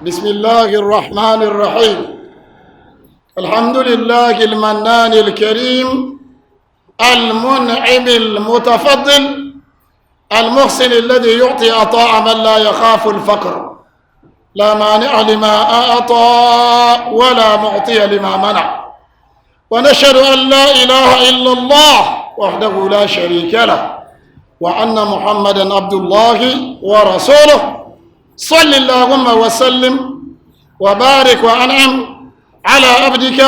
بسم الله الرحمن الرحيم. الحمد لله المنان الكريم المنعم المتفضل المحسن الذي يعطي عطاء من لا يخاف الفقر، لا مانع لما أعطى ولا معطي لما منع، ونشهد أن لا إله إلا الله وحده لا شريك له، وأن محمدا عبد الله ورسوله. صل اللهم وسلم وبارك وأنعم على عبدك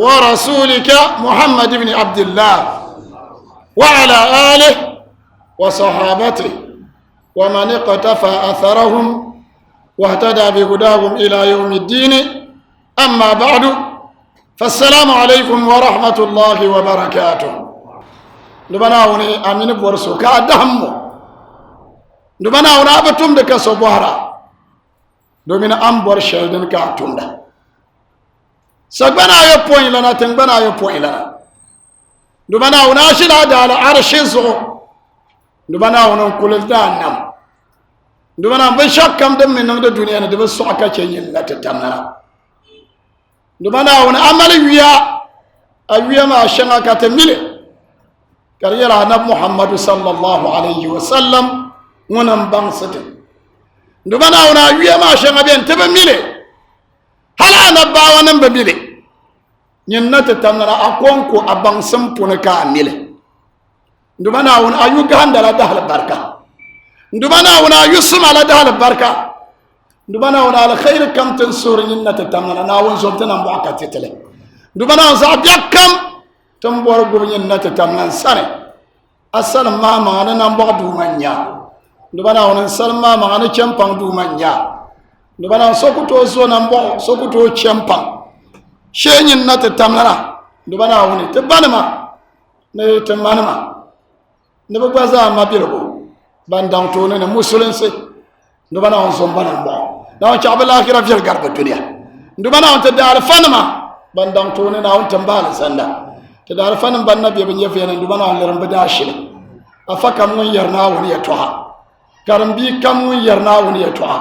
ورسولك محمد بن عبد الله وعلى آله وصحابته ومن اقتفى أثرهم واهتدى بهداهم إلى يوم الدين. أما بعد، فالسلام عليكم ورحمة الله وبركاته. نبناوني أمين بورسو كادهمو نبناونا أبتم دك صبوهرا دومين أمبور شلدن كاتون دا سبنا يبوين لنا تنبنا يبوين لنا نبناونا شلا دالا عرش زو نبناونا كل دانم نبنا بشك كم دم من الدنيا ندب السعكة شيء لا تتمنى نبناونا أمل ويا ما شنا كتميله كريرا نب محمد صلى الله عليه وسلم ونم بانسد نبنا ونا ويا ما شنا بين تبميله هلا نبا ونم بميله نينت تمنا أكونكو أبانسم بونكا ميله نبنا ونا أيو غاندلا دهل بركة نبنا ونا يسمع على دهل بركة نبنا ونا على خير كم تنصور نينت تمنا ناون زوجتنا مباركة تله نبنا وزابيا كم تنبور غوبين نت تمنا سنة السلام ما معنا نبغى دومانيا نبنا ونسلم ما معنا كمبان دومانيا نبنا سوكتو زو نبغى سوكتو كمبان شيء نت تمنا نبنا وني تبانما نتمانما نبغى زا ما بيربو باندام تونا نمسلم سي نبنا ونزومبانا نبغى ناو شعب الآخرة في الغرب الدنيا نبنا ونتدار فنما باندام تونا ناو تنبال سندا تدار فنم بنا بيبن يفينا نبنا ونلرم بداشل أفكم يرنا ونيتوها كرمبي كم يرنا ونيتوها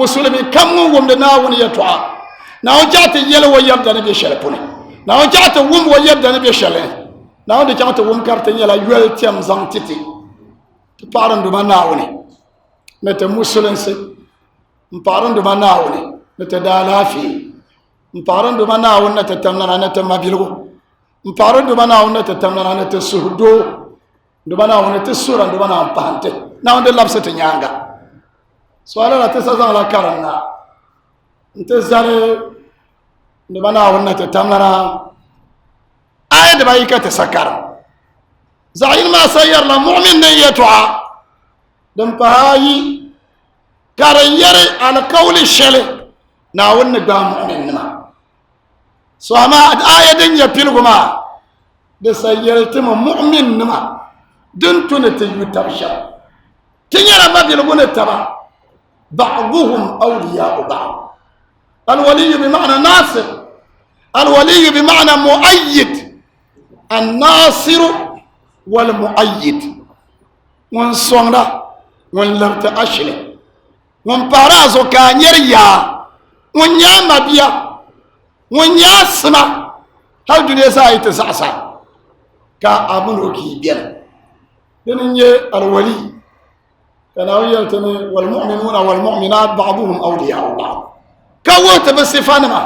مسلمي كم ومدنا ونيتوها ناو جات يلو ويبدا نبي شلبوني ناو جات وم ويبدا نبي شلين ناو دي جات وم كارتن يلا يول تيم زانتيتي تبارن دمنا وني نت مسلم سي مبارن دمنا وني نت دالافي مبارن دمنا ون نت تمنا نت مابيلو مبارن دمنا ون نت تمنا نت سودو دمنا ون نت سوران دمنا بانته ناو دي لابسه نيانغا سوالا لا تسازان لا كارنا انت زاري دمنا ون نت تمنا ايد بايكه تسكر زعيم ما سير لا مؤمن نيتوا دم باي كارير على قول الشل ناون نغا مؤمن ما سوما آية دين يبيلغما دسيرتم مؤمن ما دنتون تيتبشر تنيرا ما بيلغون تبا بعضهم أولياء بعض. الولي بمعنى ناصر، الولي بمعنى مؤيد، الناصر والمؤيد ونصنع ونلرت أشله ونبارازو كانيريا ونياما بيا ونياسما هل دنيا زاي تسعسا كأمنوكي بيان دنيا الولي كان يلتني والمؤمنون والمؤمنات بعضهم أولياء بعض كوت بصفانما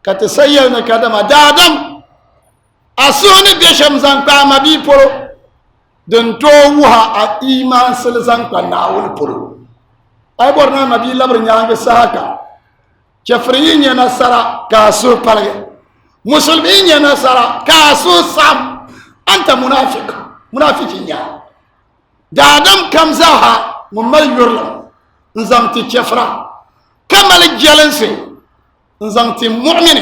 كتسيرنا كدما دادم أسوني بيشم زنقا ما بيبرو دنتوها إيمان سلزنقا ناول برو أي برنا ما بي لبر نيانغ ساكا كفرين ينصر كاسو بالغ مسلمين ينصر كاسو سام أنت منافق منافقين يا دادم كم زاها ممل يرلم نزمتي كفرا كمل الجلنسي نزمتي مؤمن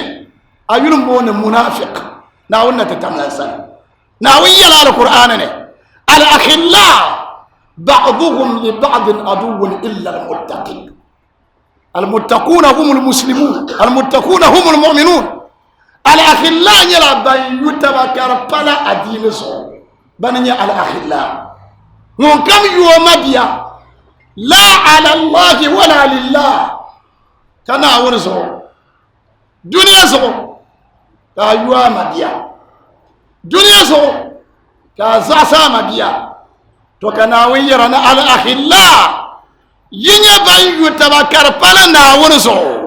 أيلم بون منافق ناونا تتمنى سنة ناوي يلا القرآن الأخلاء بعضهم لبعض عدو إلا المتقين. المتقون هم المسلمون، المتقون هم المؤمنون. الأخلاء يلا بين يتبكر بلا أدين سو بني الأخلاء ممكن يوم بيا لا على الله ولا لله kana wurzo duniya so ka yuwa madiya duniya so ka zasa madiya to kana wiyara na al akhilla yinya ban yutabakar pala na wurzo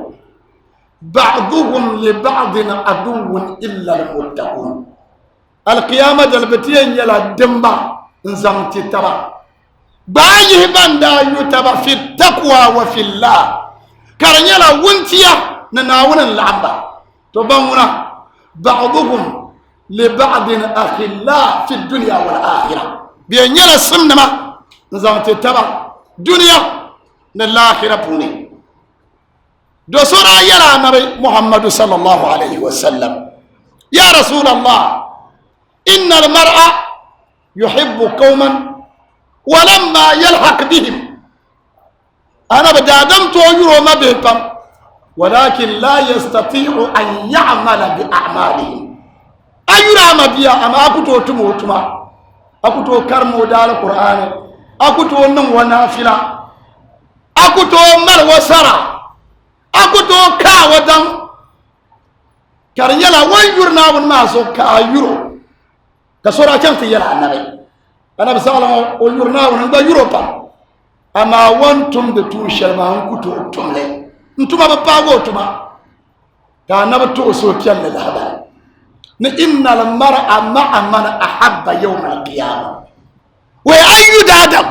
بعضهم لبعض عدو إلا المتقون القيامة البتين يلا دمبا نزمت تبا بايه باندا يتبا في التقوى وفي الله كان يلا ونتيا نناون اللعبة تبامنا بعضهم لبعض أخلاء في الدنيا والآخرة بين يلا سمنما نزمت تبا دنيا للآخرة بوني دوسورا يرى النبي محمد صلى الله عليه وسلم يا رسول الله إن المرء يحب قوما ولما يلحق بهم أنا بدادمت ويرو ما بهم ولكن لا يستطيع أن يعمل بأعمالهم أيرا ما بيا أما أكتو تموتما أكتو كرمو دال القرآن أكتو نم ونافلة أكتو مر وسرى akuto ka wadan karyala wan yurna won ma so ka yuro ka sora can ti yala annabi sallallahu o yurna won ba yuro pa ama wantum de tu sharma an kuto tumle ntuma ba pago tuma ka annabi to so kyalle da hada ni innal mar'a ma'a man ahabba yawm al-qiyamah wa ayyud adam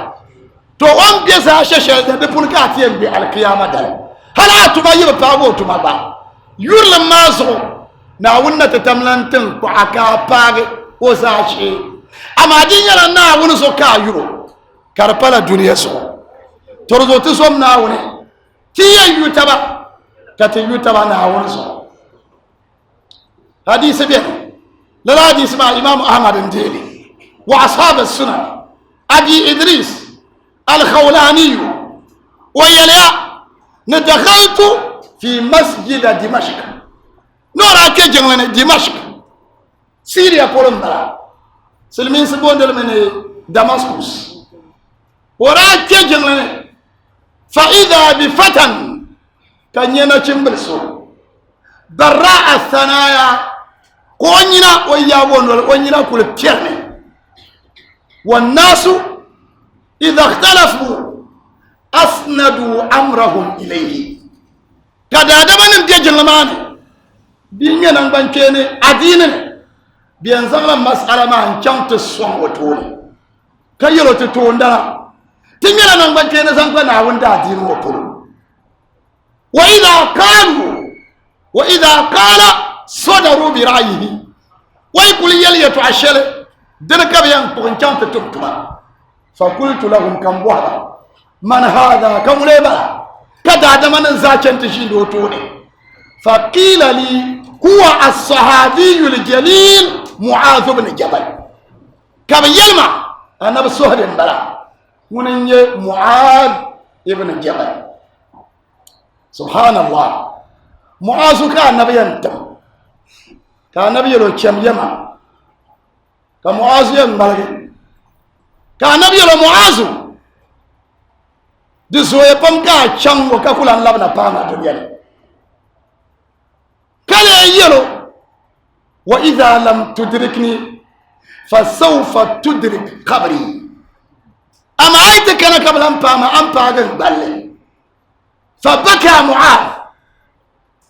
to on biasa shashe da pulka tiyan bi al-qiyamah dal hala tuma yiba pago tuma ba yurla mazo na wunna ta tamlantin ko aka page ko sashi amma din yara na wuni so ka yuro karpala duniya so torzo ti som na wuni ti yutaba ka ti yutaba na wuni so hadisi bi la hadisi ma imam ahmad ndeli wa ashab as-sunan abi idris al-khawlani wa yala ندخلت في مسجد دمشق نورا كجنن دمشق سوريا بولمبرا سلمين سبوندل من دمشق ورا كجنن فاذا بفتن كان ينا تشمبلسو براء الثنايا كونينا ويابون وينا كل بيرني والناس اذا اختلفوا asnadu amrahum ilayhi kada da manin je jilmani binya nan banke ne adinin biyan zaman mas'ala ma an chanta son wato ne kayelo to to ndara tinyana nan banke ne san kana wanda adinin wato wa idha qala sadaru bi ra'yihi wa yakul yaliyatu ashale dan kabiyan to chanta tuktuma fa qultu lahum kam buhara من هذا كم لبا كذا دمن زاكن تشين دوتوني فقيل لي هو الصحابي الجليل معاذ بن جبل كم يلمع أنا بسهر بلا من معاذ ابن جبل سبحان الله معاذ كان نبي أنتم كان نبي لو كم يما كمعاذ ينبغي كان نبي لو معاذ disoye pamka chango kakula labna pama duniani kale yelo wa idha lam tudrikni fasawfa tudrik qabri ama aita kana kabla pama ampa ga balle fabaka mu'az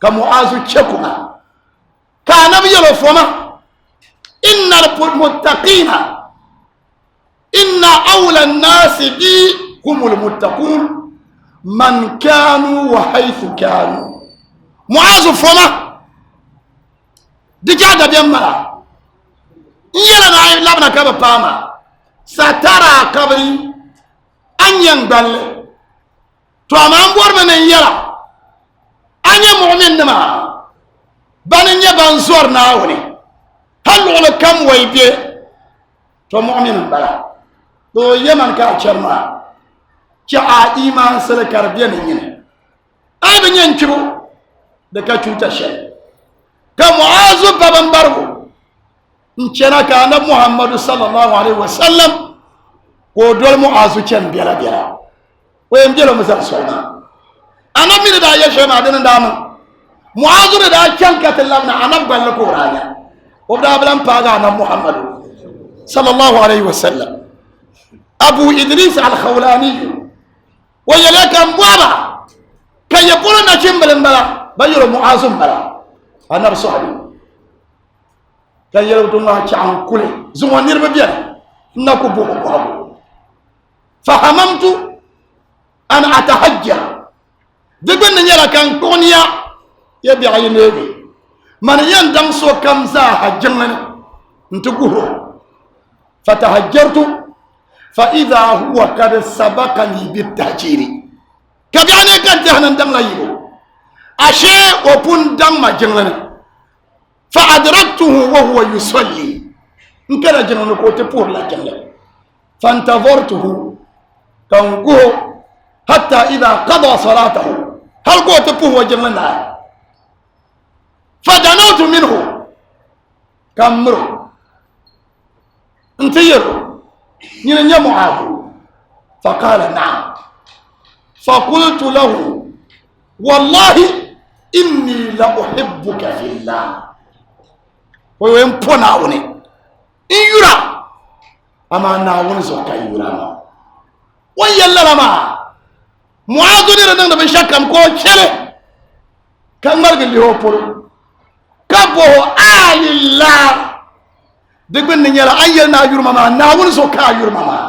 ka mu'azu chekuma ka nabi yelo foma innal muttaqina inna awla an-nas bi هم المتقون من كانوا وحيث كانوا معاذ فما دجاجة بيمرا يلا نعيب لابنا كبا باما سترى قبري أن ينبل توما أمبور من يلا أن يمؤمن نما بان يبانزور ناوني هل ولا كم ويبي تو مؤمن بلا تو يمن كأشرما جاء إيمان سلكار بيان ينه أبن ينكرو دكا تشوتا شيء كمعاذ بابن بارو نشنا كان محمد صلى الله عليه وسلم ودول معاذ كان بيلا ويمجلو مثل سوما أنا من دا يشي ما دين داما معاذ دا كانت اللبنا أنا بقول لك ورايا وبدا بلان باغا أنا محمد صلى الله عليه وسلم أبو إدريس الخولاني ويلك أمبابا كي يقول نجم بالمبلا بيرو معاذ بلا أنا بصحبي كي يلو دون عن كل زوانير ببيان نكو بوكو فهممت أن أتهجر دبن نيلا كان كونيا يبي عينيبي من يندم سو كمزا هجرنا نتقوه فتهجرت فإذا هو قد سبقني بالتهجير كبياني كان جهنم دم لا يبو أشي وبون دم ما جنلنا فأدركته وهو يصلي إن كان جنلنا كوتي بور لا جنلنا فانتظرته كان حتى إذا قضى صلاته هل قوت بوه وجنلنا فدنوت منه كمرو انتيرو نينا معاذ فقال نعم فقلت له والله إني لأحبك في الله ويمبو ناوني إن يرى أما ناوني زوكا يرى ويلا لما معاذ نينا بشكم كو شره كان مرق اللي هو بول كبه آل الله دقبن نيلا أينا يرمما ناون زوكا يرمما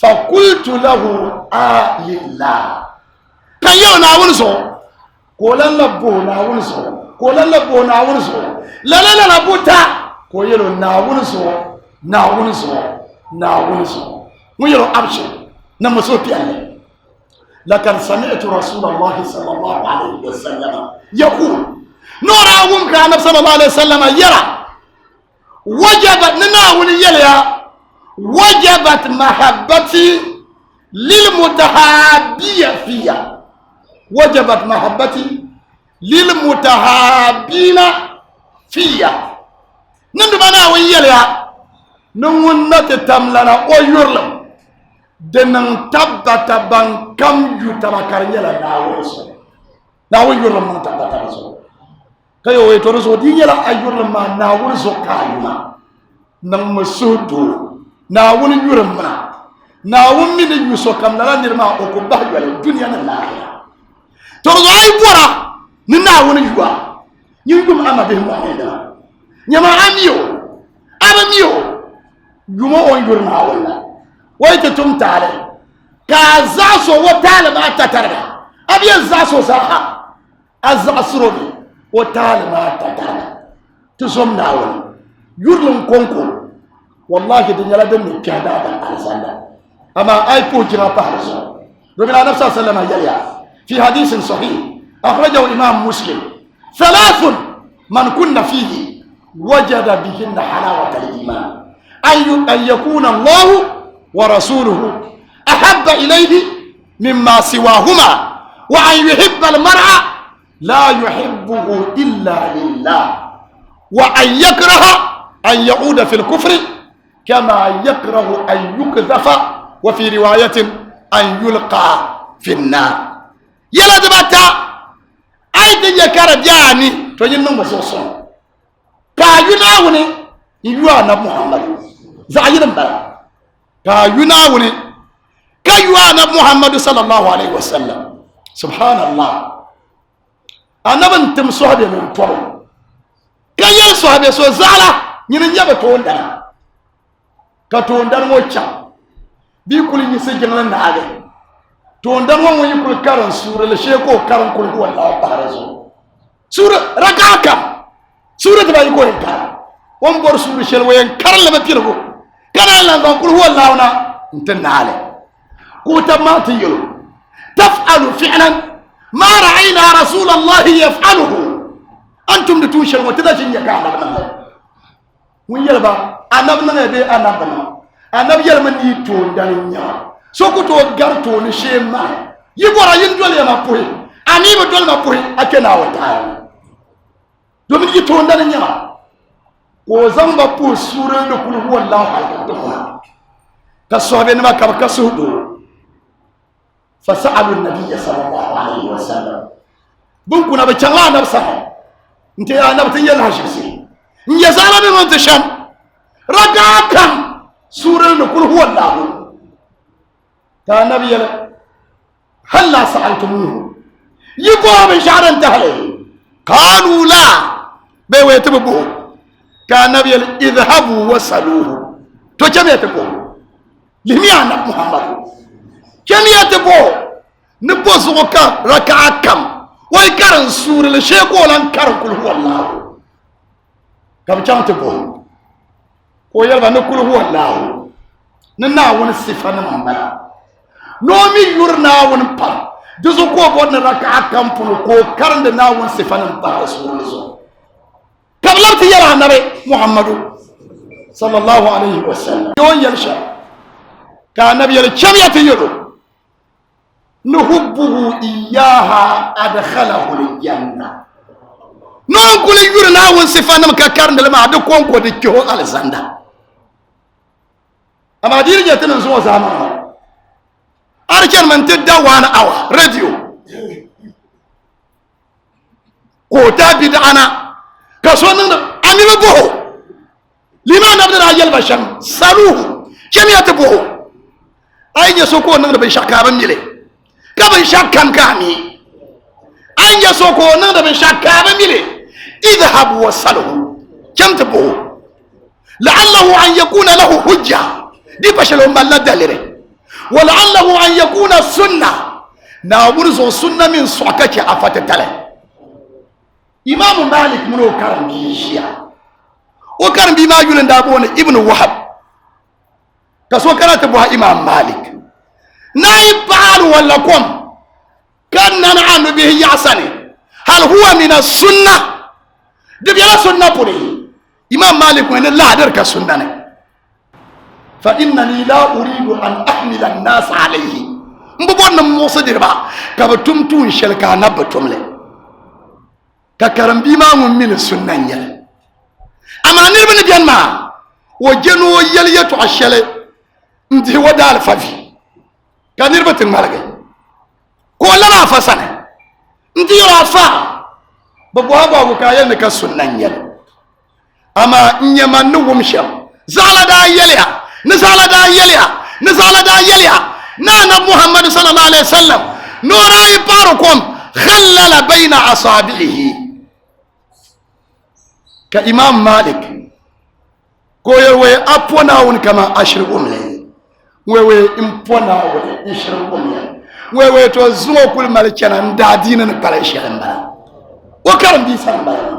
فقلت له آل الله كان يو ناون زو قولن لبو ناون زو قولن لبو ناون زو لا لا لا لبوتا قولن ناون زو ناون زو ناون زو ويلو أبشر نمسو بيالي لكن سمعت رسول الله صلى الله عليه وسلم يقول نورا ومك عن صلى الله عليه وسلم يرى وجبت نناول يليا وجبت محبتي للمتحابين فيها وجبت محبتي للمتحابين فيها نندمنا ويليا نمونة تملنا ويرلم دنن تبتا بان كم يتبكر يلا ناوسو ناو يرلم من تبتا رسو كيو ويتورسو دي يلا ايرلم ما ناوسو كايما نمسودو ناون يرمنا ناون من يوسو كم لا نرما اوكو با يلا الدنيا نلاهيا تورزو اي بورا ناون يوا يندم اما به محمد نيما اميو اميو يومو اون يرنا ولا ويت تمتالي كازاسو وتالي ما تتربع أبي الزاسو ساحة الزاسروبي وتالي ما تتربع تسوم ناول يرلم كونكو والله الدنيا لا دم كهدادا الزنا أما أي بوجنا بحرسو ربنا نفسه سلم يليا في حديث صحيح أخرجه الإمام مسلم 3 من كنا فيه وجد بهن حلاوة الإيمان أن يكون الله ورسوله أحب إليه مما سواهما وأن يحب المرء لا يحبه إلا لله وأن يكره أن يعود في الكفر كما يكره أن يقذف وفي رواية أن يلقى في النار يلا دبتا أيدي يكره جاني تجنن مسوسون كايناوني يوانا محمد زعيرن بلا كايناوني كايوانا محمد صلى الله عليه وسلم سبحان الله أنا بنتم صحابي من طول كاين صحابي سو زالا نينجا بتوندنا كتوندن موچا بيكول يسجلنا ناغي توندن وون يكول كارن سوره لشيكو كارن كل هو الله بارزو سوره ركعكا سوره تباي كو كار وون بور سوره شل وين كارن لما تيرغو كان الله كل هو الله نا انتنالي كوتما تيلو تفعل فعلا ما رأينا رسول الله يفعله أنتم لتوشر وتدشن يكاد الله ويلبا أنا بنا بي أنا بنا أنا بيلمن يتون دانيا سوكتو غارتو نشيما يبورا يندول يا مابوي أني بدول مابوي أكنا وتاي دومين يتون دانيا وزamba po sura no kul huwa Allah كسوهبين ما كبكسهدو فسألوا النبي صلى الله عليه وسلم بنكنا بتشلا نفسه انت يا نبتي يلا شمسي يزال من انتشام رجع كم سورة نقول هو الله كان نبي هل سألتموه يقوم من شعر انتهى قالوا لا بيوتبوه كان نبي اذهبوا وسألوه تو كم يتبوه لميانا محمد كم يتبوه نبوس وكا ركع كم ويكرن سورة الشيخ ولن كرن كل هو الله كم كم تبوه ويلبا نقول هو الله نناون الصفة نمبلا نومي يرنا ونبا جزو كو بون ركع كم كو كرن ناون الصفة نمبلا رسول الله كم لم تيرى النبي محمد صلى الله عليه وسلم يوم يلشا كان النبي كم يتيرو نحبه إياها أدخله الجنة نون كل يرنا ونصفنا مكرن لما أدكون كود كيو على زندا أما دير جتنا زوا زمان أرجع من تدا وانا أوا راديو كوتا بدأنا كسونا أمي ببوه لما نبدأ راجل بشام سروه كم يتبوه أي جسوكو نبدأ بشكارم يلي كم شكام كامي أي جسوكو نبدأ بشكارم يلي اذهب وصله كم تبوه لعله أن يكون له حجة دي بشلون بلا دليل ولعله أن يكون السنة ناورز السنة من صعكة أفتتله إمام مالك منو كرم بيشيا وكرم بما يقول دابون ابن وهب كسو كانت بها إمام مالك نايب بعال ولا كم كان نعم به يعصني هل هو من السنة دي بيلا سنة بوري إمام مالك وين لا درك السنة فإنني لا أريد أن أحمل الناس عليه مبون موصدر با كبتمتون شلكا نبتم له ككرم بما من السنة يل أما نربنا ديان ما وجنو يلي يتعشل انتي ودال ففي كان نربط المالك كولا ما فسنة انتي يرافا ببوها بابو كايل نكا السنة يل أما نيما نوم شم زالا دا يليا نزالا دا يليا نزالا دا يليا نانا محمد صلى الله عليه وسلم نورا يباركم خلل بين أصابعه كإمام مالك كويوي أبونا كما أشربهم لي ويوي إمبونا ويشربهم لي ويوي توزنو كل مالكنا ندادين نبالي شغل وكرم دي سنبالا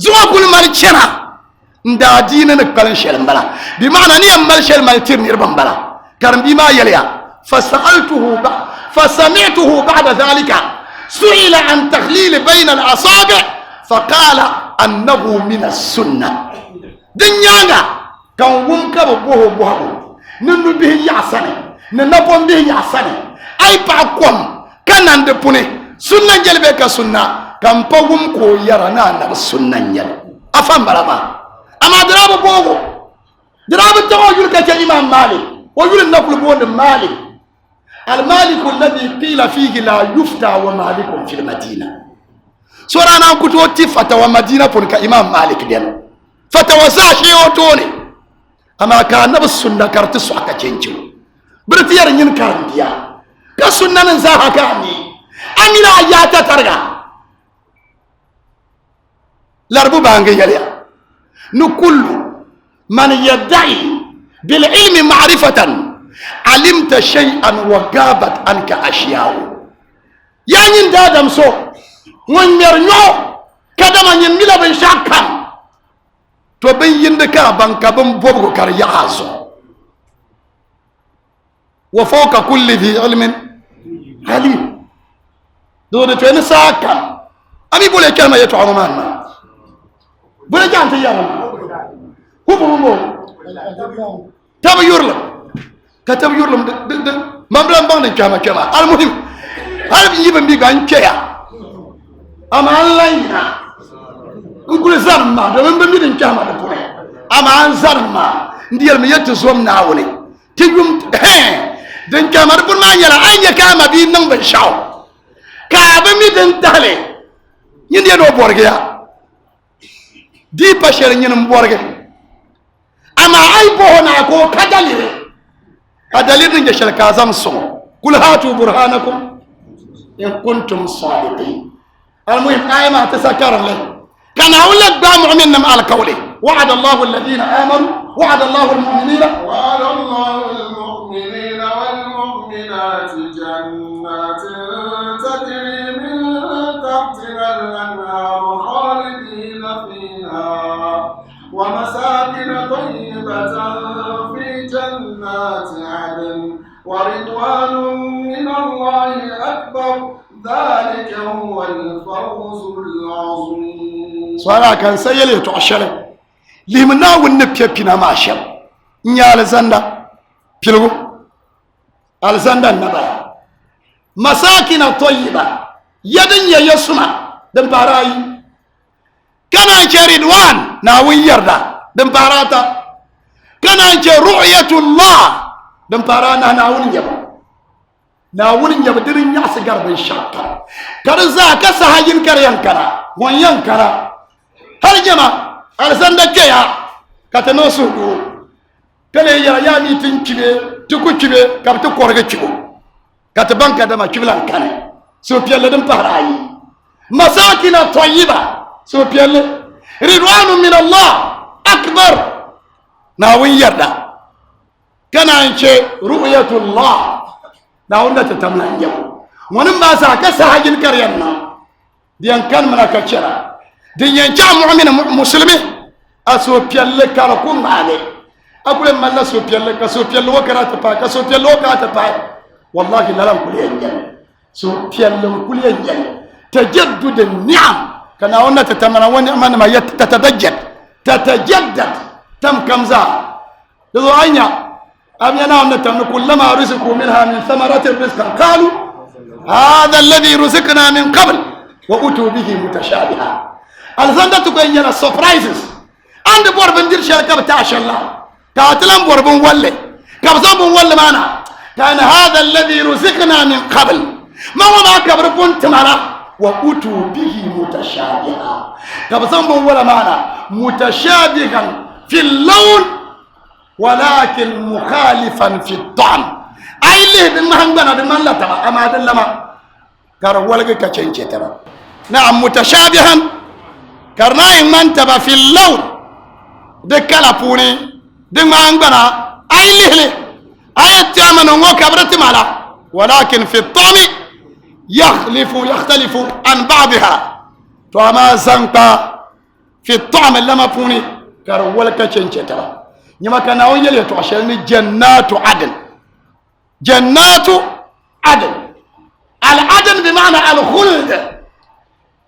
زنو كل مالكنا ندادين نبالي شغل بمعنى نيام مالشل مالتير نربان بلا كرم بما يليا فسمعته بعد ذلك سئل عن تخليل بين الأصابع فقال أنه من السنة دنيانا كان ومكا بوه بوه ننو به يعسني ننبون به يعسني أي باقوم كان عندبوني سنة جلبك سنة كان باقوم كو يرانا السنة جل أفهم بلما أما دراب بوه دراب التواجل كإمام مالك ويقول النقل بوه مالك المالك الذي قيل فيه لا يفتى ومالك في المدينة سورة أنا كنت وتي فتوى مدينة بونك إمام مالك دين فتوى زاشي وتوني أما كان نبس سنة كارت سوكا تنجو برتيار ين كارديا كسنة نزاها كاني أمينا آياتا ترغا لاربو بانجي يليا نكل من يدعي بالعلم معرفة علمت شيئا وغابت عنك أشياء يعني دادم سو ونيرنيو كدما ينميلا بن شاكام تو بين يندكا بانكا بن بوبو كاريازو وفوق كل ذي علم عليم دون توين ساكام أمي بولي كلمة يتوى مانا بولي جانت ياما هو بمو تابا يورلم كتب يورلم مبلغ بان كما المهم هل يبن بيغا انكيا أما الله ينا نقول زرما دمن بمين كما دبولي أما زرما ndiyal mi yetto som nawole tiyum din kamar bun ma yala anya kama bi nan ban shaw ka ba mi din tale yin ya no borge ya di bashar yin borge amma ai bo na ko kadalire din ya shalka zam so kul hatu burhanakum in kuntum sadiqin المهم آية تسكر له كان أقول لك بقى مؤمن مع القول وعد الله الذين آمنوا وعد الله المؤمنين والمؤمنات جنات تجري من تحتها الأنهار خالدين فيها ومساكن طيبة في جنات عدن ورضوان من الله أكبر ذلك هو الفوز العظيم. سؤال كان سيلي تعشره لمنا ونبكي بنا ماشر نيا الزندا بيلغو الزندا النبا مساكن طيبة يدن يسمع دم باراي كان رضوان ناوي يردا دم باراتا كان رؤية الله دم بارانا ناوي يبا na wurin ya bidirin ya sigar bin shakka kar za ka sahayin karyan kana wanyan kana har jama alsan da ke ya ka ta no su go kale ya ni tin kibe tuku kibe ka ta korga kibo ka ta banka da ma kiblan kana so piyalla din farayi masakina tayyiba so piyalla ridwanun min Allah akbar na wun yarda kana ce ru'yatullah da wanda ta tamlan yau wani ba sa ka sahajin karyan nan diyan kan mana ka kira diyan ja mu'min muslimi aso piyalle kala kun male akule malla so piyalle ka so piyalle wakara ta pa ka so piyalle wakara ta pa wallahi lalam kuliyan yan so piyalle kuliyan yan tajaddud an-ni'am kana wanda ta tamana wani amana ma tatajaddad tam kamza do anya أم ينام نتمنى كلما رزقوا منها من ثمرة رزقا قالوا هذا الذي رزقنا من قبل وأتوا به متشابها الزندة تبين لنا surprises عند بوربن دير شركة بتاعش الله كاتلم بوربن ولي كابزان بن ولي معنا كان هذا الذي رزقنا من قبل ما هو ما كبر بنت معنا وأتوا به متشابها كابزان بن ولي معنا متشابها في اللون ولكن مخالفا في الطعم اي ليه بما هنغنا بما لا تبع اما دلما كار ولغ كچنچه تبع نعم متشابها كرنا من تبع في اللون دكلا بوني دما هنغنا اي ليه ايت من هو كبرت مالا ولكن في الطعم يختلف عن بعضها فما زنقا في الطعم لما بوني كار ولغ كچنچه تبع نما كان ويل يتوشل جنات عدن جنات عدن العدن بمعنى الخلد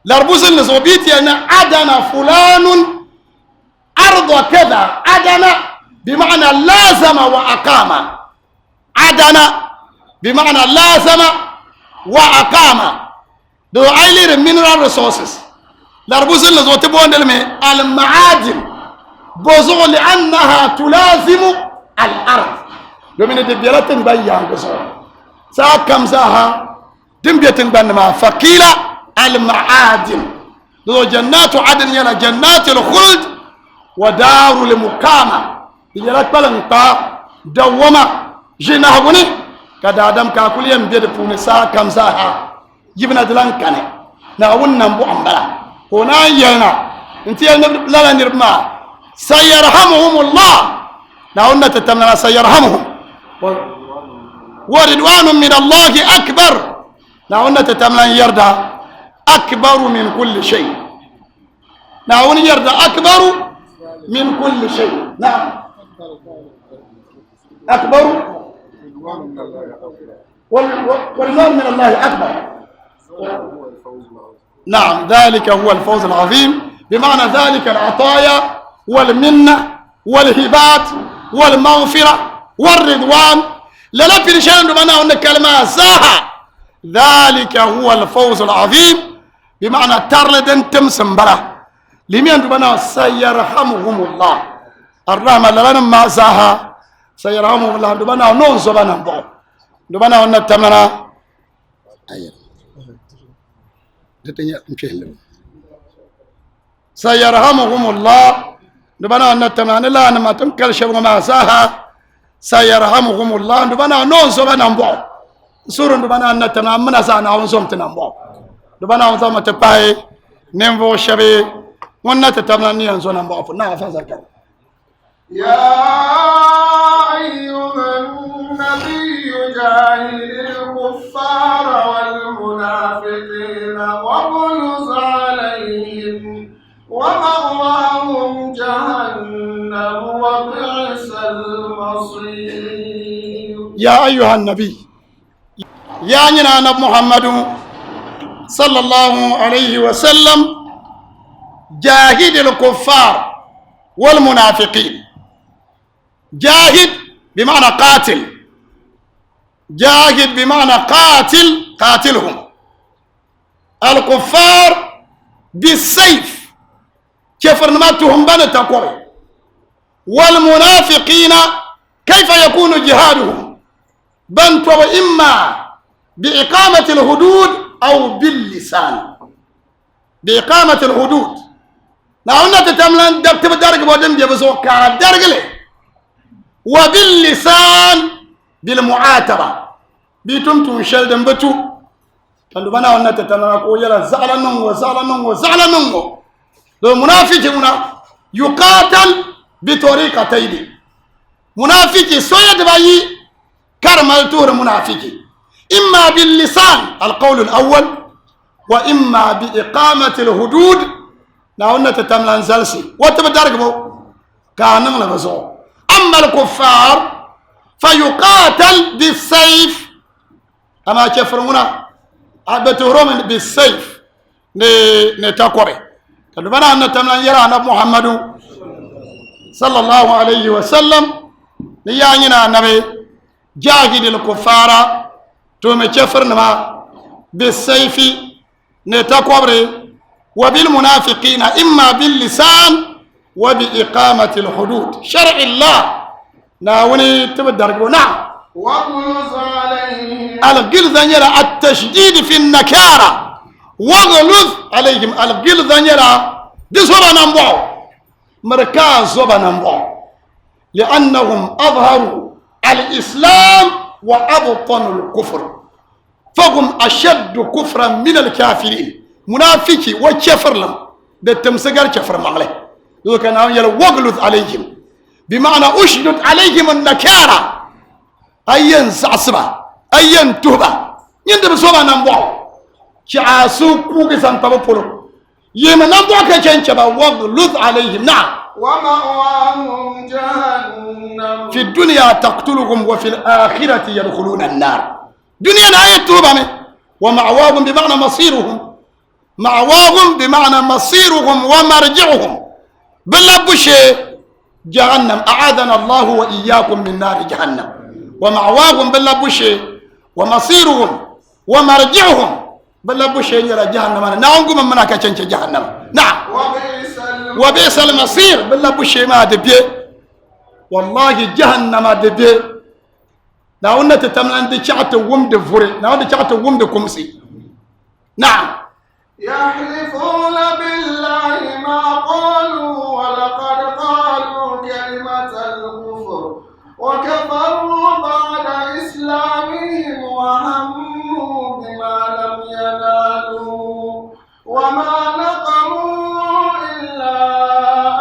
لربوز النصوبيت يعني عدن فلان أرض كذا عدن بمعنى لازم وأقام عدن بمعنى لازم وأقام دو عيلير mineral resources لربوز النصوبيت بوند المعادن بوزو لأنها تلازم الأرض دومين دبيلة بيان بوزو سا كم ساها دمبية بنما فقيلة المعادن دو جنات عدن يلا جنات الخلد ودار المقامة يلا بلنطا دوما جناه بني كذا آدم كأكل يمبيد بوني سا كم ساها جبنا دلان كني ناون نبو أمبلا هنا يلنا انتي لا نرمى سيرحمهم الله نعم تتمنى سيرحمهم ورضوان من الله أكبر نعم تتمنى يرضى أكبر من كل شيء نعم يرضى أكبر من كل شيء نعم أكبر والرضوان من الله أكبر نعم ذلك هو الفوز العظيم بمعنى ذلك العطايا والمنة والهبات والمغفرة والرضوان للا في رشان بمعنى أن الكلمة ساحة ذلك هو الفوز العظيم بمعنى ترلدن تمسن بلا لمن بمعنى سيرحمهم الله الرحمة لنا ما ساحة سيرحمهم الله بمعنى نون سبنا بو دبنا وننا تمنا أيه دتني مشيل سيرحمهم الله دبنا وننا تمنا لا أنا ما تنكر شيء وما ساها سيرحمهم الله دبنا نون سبنا نبوا سورة دبنا وننا تمنا منا سانا ونسوم تنبوا دبنا ونسوم تباي نمبو شبي وننا تمنا نيان سونا نبوا فنا فازكر يا أيها النبي جاهد الكفار والمنافقين واغلظ عليهم ومأواهم جهنم وبئس المصير. يا أيها النبي يا نبي محمد صلى الله عليه وسلم جاهد الكفار والمنافقين. جاهد بمعنى قاتل، جاهد بمعنى قاتلهم. الكفار بالسيف كفر نماتهم بنت تقوي، والمنافقين كيف يكون جهادهم؟ بنت وإما بإقامة الحدود أو باللسان. بإقامة الحدود نحن تتملن دكتب درج بودم جبسو كار درج له، وباللسان بالمعاتبة بيتم تنشل دمبتو تندبنا وننا تتملن كويلا زعلنون لو منافق هنا يقاتل بطريقتين. منافق سويد باي كرمال تور منافق، إما باللسان القول الأول، وإما بإقامة الحدود نحن تتملن زلسي وتبدرك بو كانن لبسو. أما الكفار فيقاتل بالسيف، أما كفرنا أبتهرم بالسيف نتاكوري. كلمنا أن تملن يرى نبي محمد صلى الله عليه وسلم نيانينا نبي جاهد الكفار توم كفرنا بالسيف نتاكوري، وبالمنافقين إما باللسان وبإقامة الحدود. شرع الله ناوني تبدرك نعم. واغلظ عليهم الغلظ يرى التشديد في النكارة، واغلظ عليهم الغلظ يرى دي صوبا نمبو مركز صوبا نمبو، لأنهم أظهروا الإسلام وأبطنوا الكفر، فهم أشد كفرا من الكافرين. منافقي وكفر لهم بالتمسجر كفر مغله. لو كان يلا واغلظ عليهم بمعنى أشدد عليهم النكارة، أين سعصبة أين توبة يندب صوبا نمبو شعاسو كوكي سانتابو يمن نمبو كجن شبا واغلظ عليهم. نعم. ومأواهم جهنم في الدنيا تقتلهم وفي الآخرة يدخلون النار. دنيا نهاية توبة. ومأواهم بمعنى مصيرهم، مأواهم بمعنى مصيرهم ومرجعهم بلا بشي جهنم. أعاذنا الله وإياكم من نار جهنم. ومأواهم بلا بشي ومصيرهم ومرجعهم بلا بشي يرى جهنم. نعم من منك تنش جهنم. نعم. وبئس المصير بلا بشي ما دبي والله جهنم دبي. نعم تتمنى دي شعت ومد فوري، نعم دي شعت ومد كمسي. نعم. يحلفون بالله ما قالوا ولقد قالوا كلمة الكفر وكفروا بعد إسلامهم وهموا بما لم ينالوا وما نقموا إلا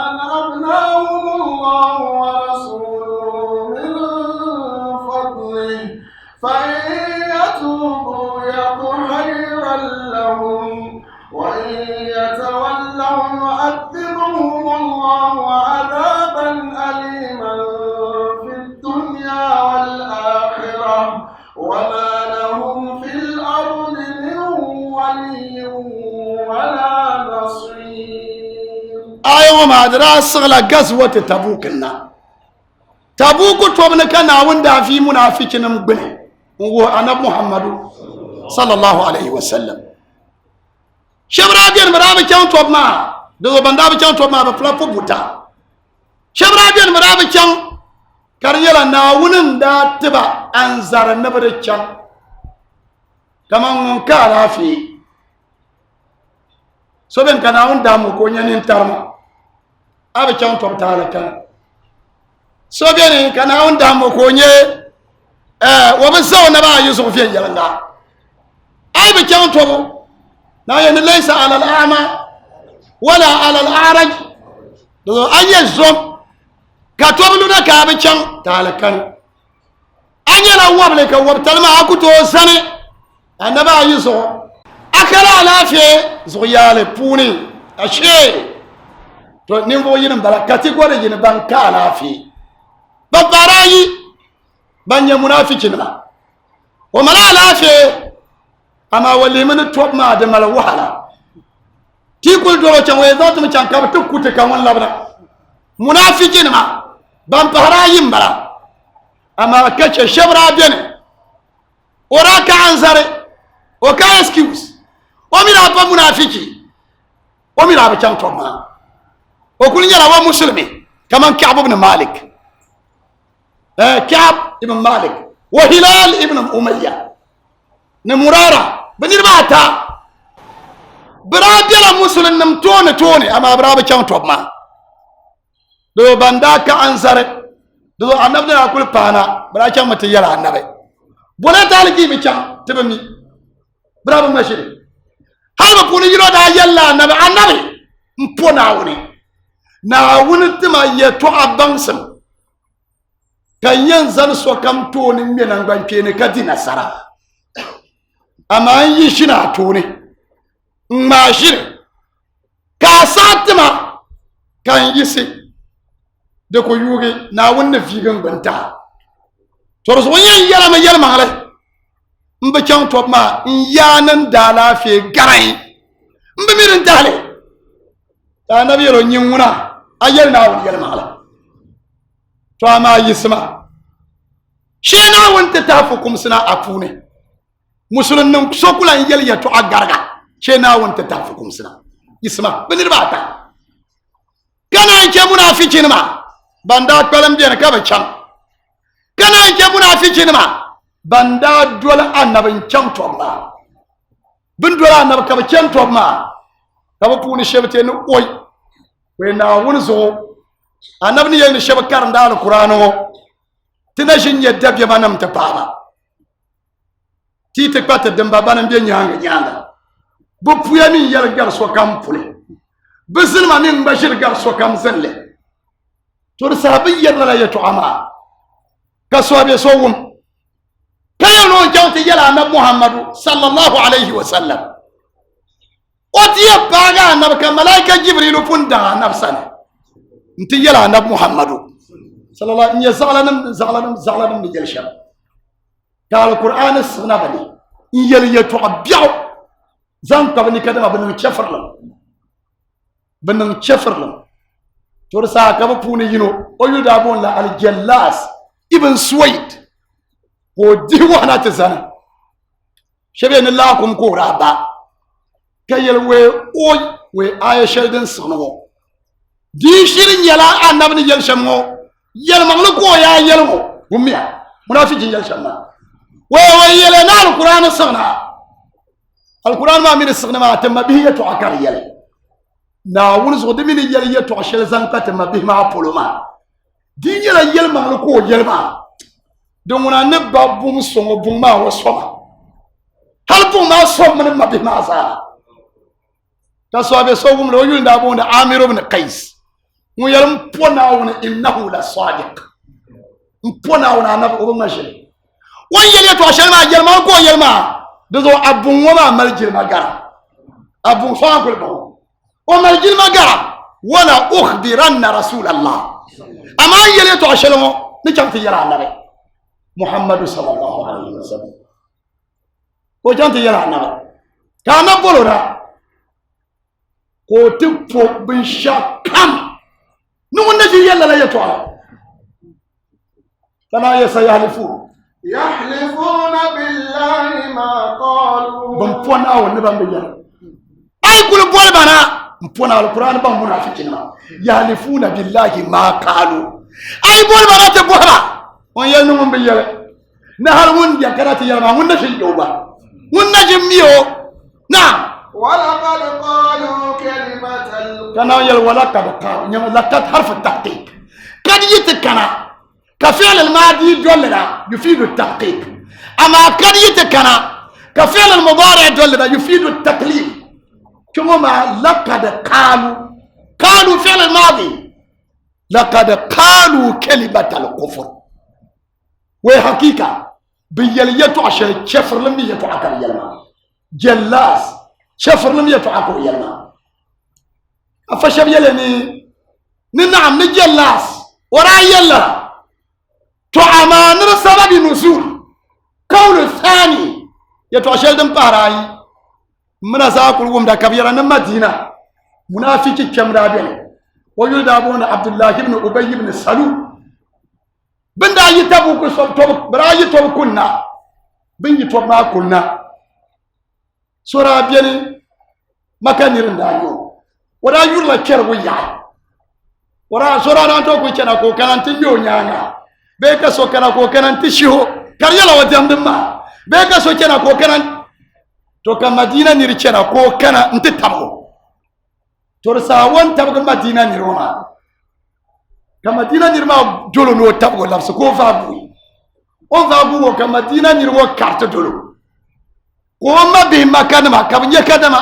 أن أغناهم الله ورسوله من فضله فإن يتوبوا يك خيرا لهم وإن يتولوا يعذبهم الله عذابا أليما في الدنيا والآخرة وما لهم في الأرض من ولي ولا نصير. آية ما أدراس على غزوة تبوك. تبوك تومنا كان وندا في منافقين مبني هو أنا محمد صلى الله عليه وسلم. شبرابين مرابي كان توب ما دو بندابي كان توب ما بفلا فبوتا. شبرابين مرابي كان kariyala na wunin da tiba an zara na bada can kaman mun ka lafi so ben kana wun da mu ko nyanin tarma abi can to ta kan so ben kana wun da mu ko nye wa ba so na ba yusuf fi yalanga abi can to na yana laysa ala al-a'ma wala ala al-a'raj do anye zom ka toblu na ka bi can talakan anyala wable ka wabtalma akuto sane annaba yuso akala lafiye zuyale puni ashe to nimbo yin bala category yin ban ka lafi babarayi banya munafikin la wa mala lafiye ama wali min top ma da mala wahala tikul do can way zatu mu can ka tukute kan wala bana munafikin ma ban parayin bala ama kace shabra bene ora ka ansare o ka excuse o mira pa munafiki o mira ba can toma o kun yara wa muslimi kaman ka'b ibn malik ka'b ibn malik wa hilal ibn umayya ne murara banir bata bradira muslim nam tone ama braba can toma do banda ka ansare do annabi na kul pana bra can mata yara annabi bola taliki mi can tibami braba mashiri har ba kuni yiro da yalla annabi mpona wuni na wuni tima ye to abansam kan yan zan so kam to ni menan gbanke ne kadina sara amma yi shi na to ne mashiri ka satima kan yisi da ko yuge na wannan figan banta to so yin yara ma yar mangale mba can to ma in yanan da lafiya garai mba mirin dale ta nabi ro nyin wuna ayar na wani yar mangale to ama yisma she na wanta tafukum suna afune musulunnin sokulan yal ya to agarga she na wanta tafukum suna yisma binir bata kana ke munafikin ma banda kwalam biyan ka ba can kana ke munafikin ma banda dole annabin can to ma bin dole annab ka ba can to ma ka ba puni shebte ni oy we na woni zo annab ni yen sheb karanda alqur'ano tinashin yadda biya manam ta fara tite kwata damba banan biya nyanga bu puya min yar gar so kam pule bisil ma min bashir gar so kam zalle to sahabiyyar la ya tu'ama kaswabe sowum kayo no jawti yala na muhammadu sallallahu alaihi wasallam otiya baga na ka malaika jibril funda nafsan nti yala na muhammadu sallallahu alaihi zalalam ni jalsha ka alquran sunna bani yel ya tu'abiu zan tabni kadama bin chafrlam torsa kaba puni yino o yuda bon la al jallas ibn suwaid ko diwa na tazana shebe ni la kum ko raba kayel we aisha den suno di shirin yala annab ni yel shammo yel maglu ko ya yel mo gumiya munafiqin yel shamma we yele na alquran sunna alquran ma min sunna ma tamma bihiyatu akar yele na wuni so demini yel ye to shel zankata ma bi ma poloma di yela yel ma ko yel ma don wona ne babum songo bum ma wo soma hal bum ma som ne ma bi ma sa ta so be so gum lo yunda bo da amir ibn qais mu yel pona wona innahu la sadiq pona wona na ko ma shel won yel to shel ma yel ma ko yel ma do abun wona mal jil ma gara abun fa ko ba وما الجل ما قرأ ولا أخبرن رسول الله أما يلي تعشلهم نجم في يرى النبي محمد صلى الله عليه وسلم وجنت يرى النبي كان بولنا كتب بشكم نقول نجي يلا لا يتوعى كما يحلفون بالله ما قالوا بمفونا ونبم بيان أي كل بول بنا mpona alquran ba munafiqina yahlifuna billahi ma qalu ay bol barate bohra on yel no mbe yele na har won ya karati yel ma won na shi yoba won na jimmiyo na ولقد قالوا كلمة كان يل ولقد قال نعم لقد حرف التحقيق قد يتكنا كفعل الماضي دولنا يفيد التحقيق اما قد يتكنا كفعل المضارع دولنا يفيد التقليل كما لقد قالوا فعل الماضي لقد قالوا كلمة الكفر وحقيقة بيليتو عشان شفر لم يتعكر يلما جلاس شفر لم يتعكر يلما أفشب يلني نعم نجلاس ورا يلا تعمان سبب نزول قول الثاني يتعشل دم باراي من أساكل وم دا كبيرا نمدينة منافق كم رابين ويولد أبونا عبد الله بن أبي بن سلول بندا يتابو كسب برا يتوب كنا بن يتوب ما كنا سورة بيني مكان يرندايو ورا يولا كير ويا ورا سورة نانتو كويتنا كو كانان تنجو نيانا بيكا سو كانا كو كانان تشيو كاريلا وديامدما بيكا سو كانا كو كانان تو كمدينة نيريتشنا كو كانا انت تابو تورسا وان تابو مدينة نيروما كمدينة نيرما جولو نو تابو لابس كو فابوي on vabu كمدينة نيرو كارت دولو وما به مكان ما كبنيه كدما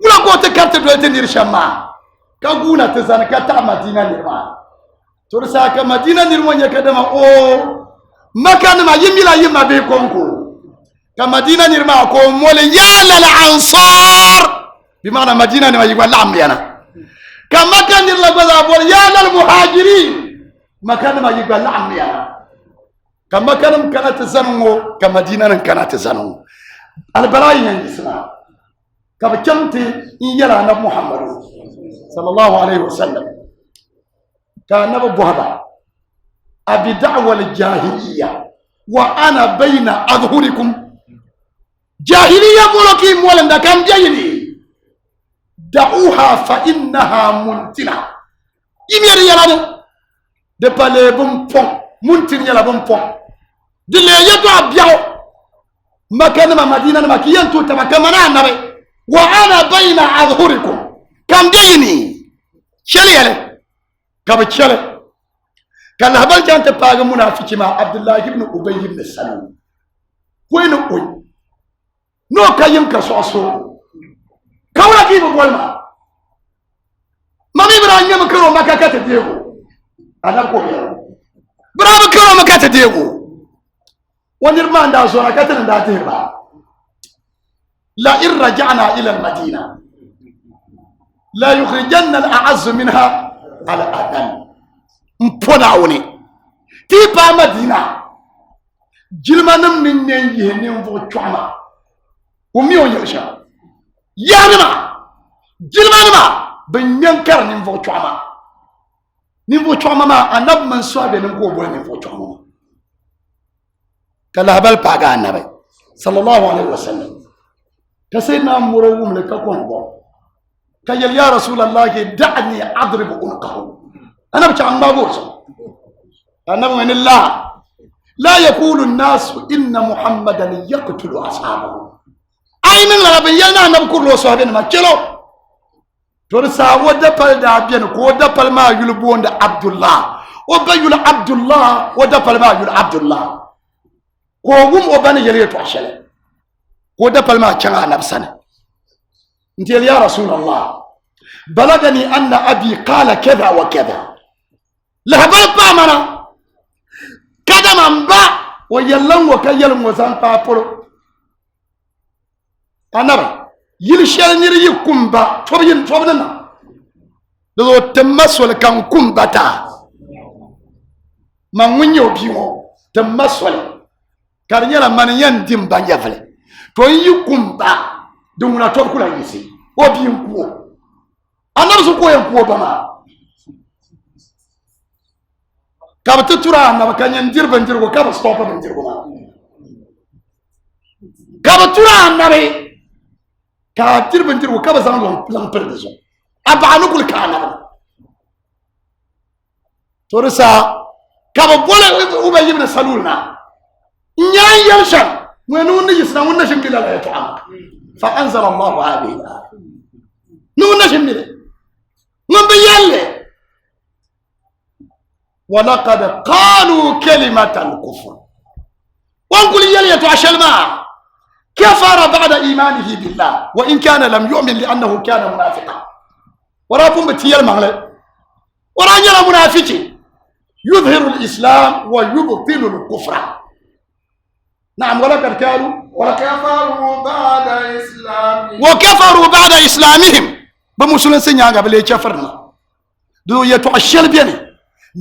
ولا قوت كارت دولو تنيرشما كغونا تزان كتا مدينة نيرما تورسا كمدينة نيرو نيكدما او مكان ما يميلا يما به كونكو كمدينة نيرما كو مولى يا للعنصار بمعنى مدينة نيرما يقول لام يانا كمكان نيرلا غزابول يا للمهاجرين مكان ما يقول لام يانا كمكان كانت زنو كمدينة كانت زنو البلاين الإسلام كبكمت يلا نبي محمد صلى الله عليه وسلم كان نبي بوهبا أبي دعوة الجاهلية وأنا بين أظهركم جاهلية مولكي مولن كم جاهلي دعوها فإنها منتنة يمير يلا دبالي بمبون منتن يلا بمبون دلي يدعى بيو مكان ما مدينة ما كيان توتا مكان النبي وأنا بين أظهركم كم جاهلي شلي يلا كبتشلي كان هبل جانت باغ منافق مع عبد الله بن ابي بن سلول وين اوي نو كايم كسوسو كولا كيف بولما مامي ابراهيم مكرو مكاكات ديغو انا كو برا مكرو مكاكات ديغو ونرمان دا زورا كاتن دا تيبا لا ان رجعنا الى المدينه لا يخرجن الاعز منها على الاذل mpona woni ti pa madina jilmanam min nyi ne mvo twama umi o yesha yanima jilmanama benyan kar ni mvo twama ma anab man so abe ko bo ni mvo twama kala habal paga annabi sallallahu alaihi wasallam kasayna murawum le kakon bo kayel ya rasulullah da'ni adrib unqahu أنا بتعمل ما بقول أنا من الله لا يقول الناس إن محمدا يقتل أصحابه أين لا بيانا أنا بقول له صاحبنا ما كلو ترسا ودبل دابين ودبل ما يلبون عبد الله وبيقول عبد الله ودبل ما يقول عبد الله قوم وبني يريت عشان ودبل ما كان نفسنا أنت يا رسول الله بلغني أن أبي قال كذا وكذا لهبل بامنا كذا من با ويلن وكيلن وزان بابلو أنا يلشل نيري يكمبا توبنا لو تمسول كان كمبتا ما ونيو بيو تمسول كان يلا من يندم بانيافله تو يكمبا دونا توكلا يسي وبينكو أنا رسوكو ينكو بما كابت ترى أنا بكان يندير بندير وكابت ستوب بندير بما كابت ترى أنا بي كابتير بندير وكابت زمان لام بردزو أبغى نقول كأنا تورسا كابولا أبي بن سلولنا نيان يمشن ونون يسنا ونشم بلا لا يتعامل فأنزل الله هذه الآية نون نشم بلا من بيالي ولقد قالوا كلمة الكفر وانقل يلي يتعشل معه كفر بعد إيمانه بالله وإن كان لم يؤمن لأنه كان منافقا ورابهم بتيال مغلق ورانيلا منافقي يظهر الإسلام ويبطل الكفر نعم ولقد كانوا وكفروا بعد إسلامهم بمسلم سنياغا بلي كفرنا دو يتعشل بيني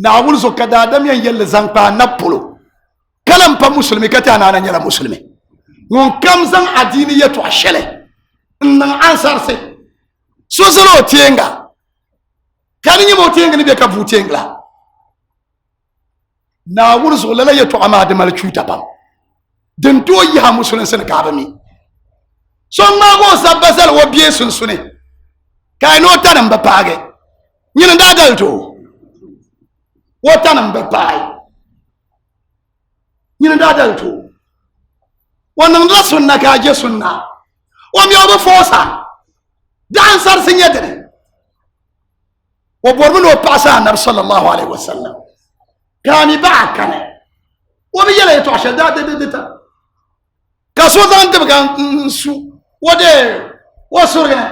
نعول زو كدادم يل زنقا نبولو كلام با مسلمي كتانا نيلا مسلمي من كم زن أديني يتعشل إن أنصار سي سوزلو تينغا كان يمو تينغا نبيكا فو تينغلا نعول زو للا يتعما دمال چوتا بام دنتو يها مسلم سن كابمي سون ما غو سبسل وبيه سنسوني كاينو تانم بباغي نين دادالتو وتانم بباغي نين دادالتو ونن رسولنا كاجي سنة وميوبو فوسا دان سار سنيدني وبورمن وباسا النبي صلى الله عليه وسلم كان يبعكني وبيلا يتعشى دادتا كاسوزان تبقى نسو ودي وسورنا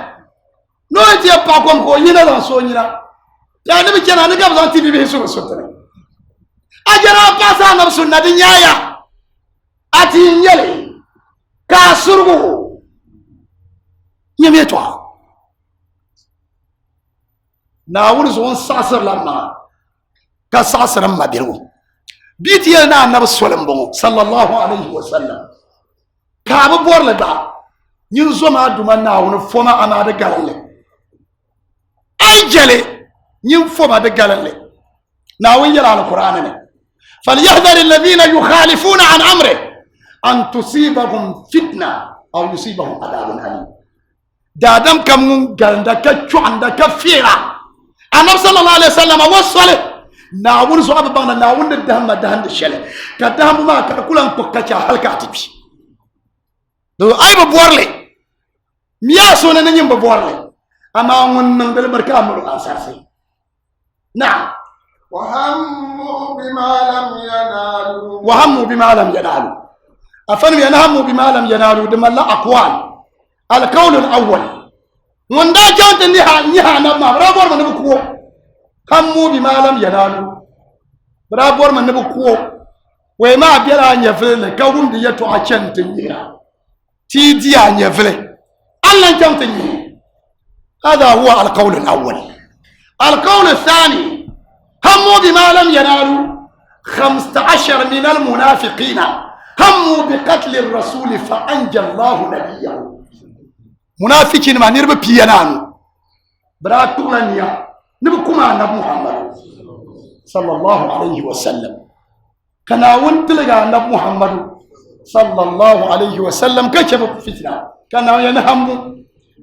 نويتي باكم كو ينا لا سونينا يا نبي كان انا قبل تي بي سو سوتني اجرا باسا نبي سنة دي نيايا اتي نيلي كاسرغو يميتوا ناول زون ساسر لما كساسر ما بيرو بيتينا النبي صلى الله عليه وسلم كابو بورلا دا ينزو ما دوما ناون فوما انا دا غالله اي جلي نين فوما دا غالله ناون يلا القران نه فليحذر الذين يخالفون عن امره ان تصيبهم فتنه او يصيبهم عذاب اليم دادم كم غاندا كچواندا كفيرا النبي صلى الله عليه وسلم وصل ناون سو ابا ناون دهم دهن الشله كدهم ما كلن توكاچا حلقاتي دو اي بورلي مياسو نانيم بورلي اما ونن دل بركه امر اساسي نعم وهموا بما لم ينالوا افن ينهموا بما لم ينالوا دم الله اقوال القول الاول من دا جانت نيها نما برابر من بكو هموا بما لم ينالوا برابر من بكو وما بيرا نيفل كون دي يتو اچنت نيها تيدي أن يفله الله جمتني هذا هو القول الأول القول الثاني هموا بما لم ينالوا 15 من المنافقين هموا بقتل الرسول فأنجى الله نبيه منافقين ما نربي بيانان براتولانيا نبكما نبي محمد صلى الله عليه وسلم كنا ونتلقى نبي محمد صلى الله عليه وسلم كشف فتنة كان ينهم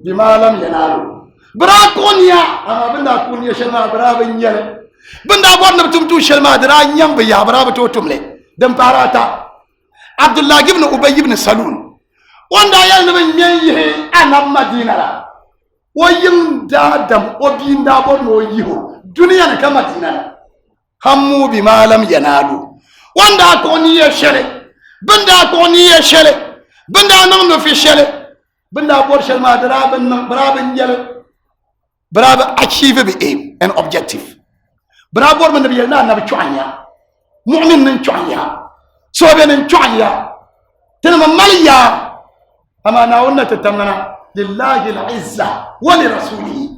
بما لم ينالوا براكونيا أما بنا كونيا شلما برابن يل بنا بورنا بتمتو شلما درا يم بيا براب توتمله دم باراتا عبد الله بن أبي بن سلول وندا يل نبي ميه أنا مدينة لا وين دادم وبين دابون ويهو دنيا كما مدينة هموا بما لم ينالوا وندا كونيا شلي بندا كونية شلة بندا نمنو في شلة بندا بورشل ما براب نجل براب achieve be aim and objective براب بور من نبينا نبي چوانيا مؤمن من چوانيا صوبين من چوانيا تنما ماليا أما ناونا تتمنى لله العزة ولرسوله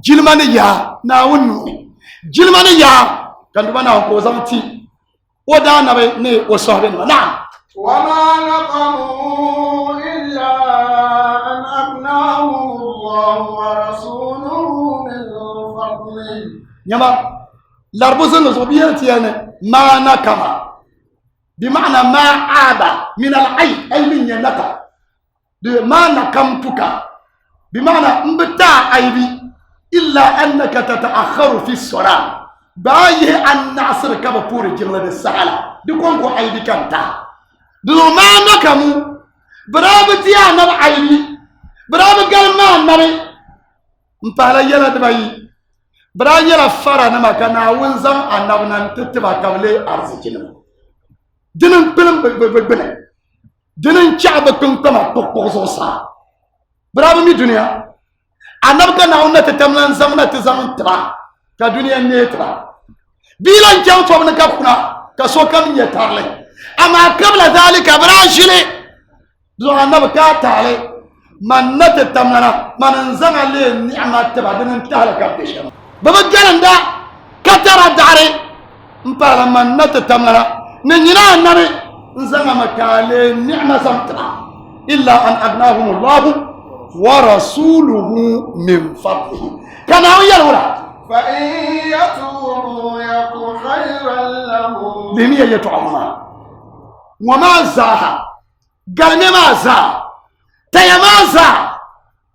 جلمانيا ناونو جلمانيا كان دبنا وكوزامتي ودانا بني وصوبين نعم وما نقموا إلا أن أغناهم الله ورسوله من فضله نعم لاربوزن زوبيات يعني ما نكما بمعنى ما عاد من العين أي من ينكا ما نكمتك بمعنى مبتاع أيبي إلا أنك تتأخر في الصلاة بايه أن نعصر كبا بوري جملة السحلة دكون كو عيدي كانتا دو ما نكمو برابطي أنا عيدي برابط قال ما نبي مبالا يلا دبي برا يلا فرا نما كان ونزم أنا وننتتبع كولي أرزجنا دنن بلن بلن دنن شعب كن كما بقوزوسا برابط مي دنيا أنا بكنا ونتتملن زمنا تزمن تبع كدنيا نيتبع بيلان جاو تومنا كابنا كسوكم يتارله أما قبل ذلك براشلي دو أنا بكاتالي من نتتملنا من نزم عليه نعمة تبع دنن تهلا كابتشام بمجرد دا كتر داري مبارا من نتتملنا نجنا النبي نزم مكالي نعمة سمتنا إلا أن أغناهم الله ورسوله من فضله كان هو يلولا فإن يتوبوا يك خيرا لهم لمية يتعمنا وما زاها قال ما زا تيا ما زا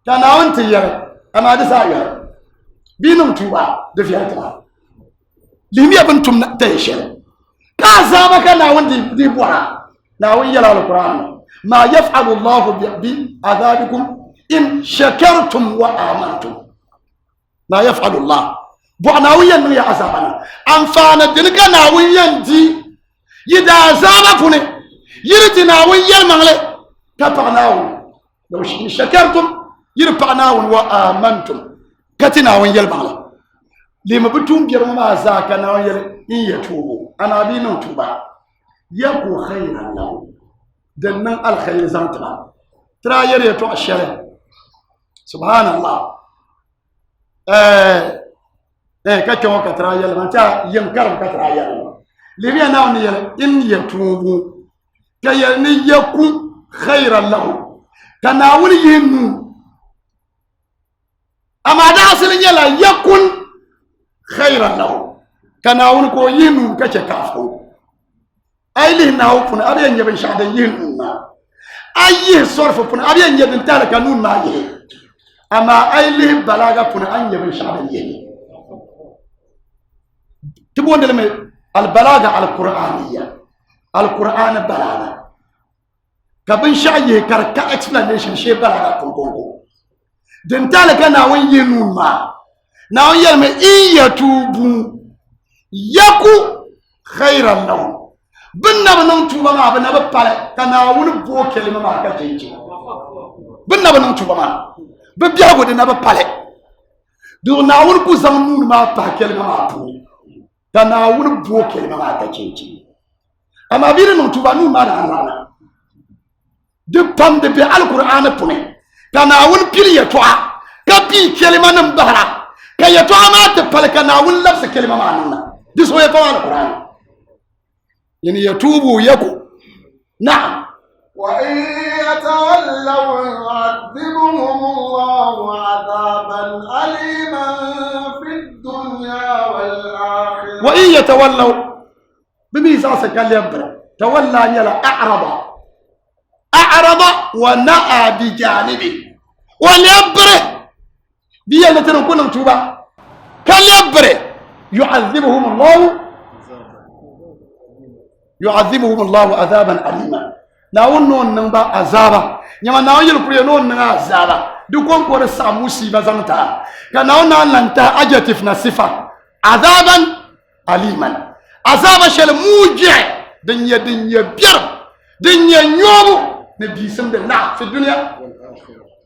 كان هو انت يرى أما دسا يرى بينهم توبا دفياتنا لمية بنتم تيشر كازا ما كان هو دي بوها ناوي يلا القرآن ما يفعل الله بعذابكم إن شكرتم وآمنتم ما يفعل الله بعناويا من يعذابنا أنفانا دنك ناويا دي يدا عذابكم يرتي ناويا المغلي كبعناو لو شكرتم يربعناو وآمنتم كتناويا المغلي لما بتوم جرما زاك ناويا إن يتوبوا أنا بينو توبا يكو خيرا له دنن الخير زمتنا ترى يريتو الشرع سبحان الله كاتشو كترايل ما تا ينكر كترايل لبيا ناوني إن يتوبوا كي يكون خيرا له تناول ينو أما داسل يلا يكون خيرا له تناول كو ينو كتشكافو أي له ناو فن أبي أن يبين شهد ينو أي صرف فن أبي أن يبين تالك نون ما يه أما أي له بلاغة فن أن يبين شهد ينو تبون لما البلاغة على القرآنية القرآن بلاغة كبن شعيه كركا explanation شيء بلاغة كونكو دنتالك ناوين ينون ما ناوين يلمي إن يتوبوا يكو خيرا لهم بنا بنم توبا ما بنا ببالي كناوين بو كلمة ما كجيجي بنا بنم توبا ما ببيعو دنا ببالي دو ناوين كو زمنون ما با كلمة ما بو كناوين بو كلمة ما كجيجي أما بيري نم توبا نو ما رانا دو بام دي بي القرآن بني كناوين بيري يتوى كبي كلمة نمبهرا كيتوى ما تبالي كناوين لبس كلمة ما نونا دي سوية فوان القرآن يعني يتوبوا يكو نعم وإن يتولوا يعذبهم الله عذابا أليما في الدنيا والآخرة وإن يتولوا بميزاسة كان يبرا تولى يلا أعرض ونأى بجانبه وليبره بيلا تنكون توبا كان يبره يعذبهم الله عذابا أليما ناون نون نبا عذابا نما ناون يلقي نون نغا عذابا دكون كور ساموسي بزانتا كان ناون نانتا أجتف نصفة عذابا أليما عذابا شل موجع دنيا بير دنيا نيوم نبي سند النار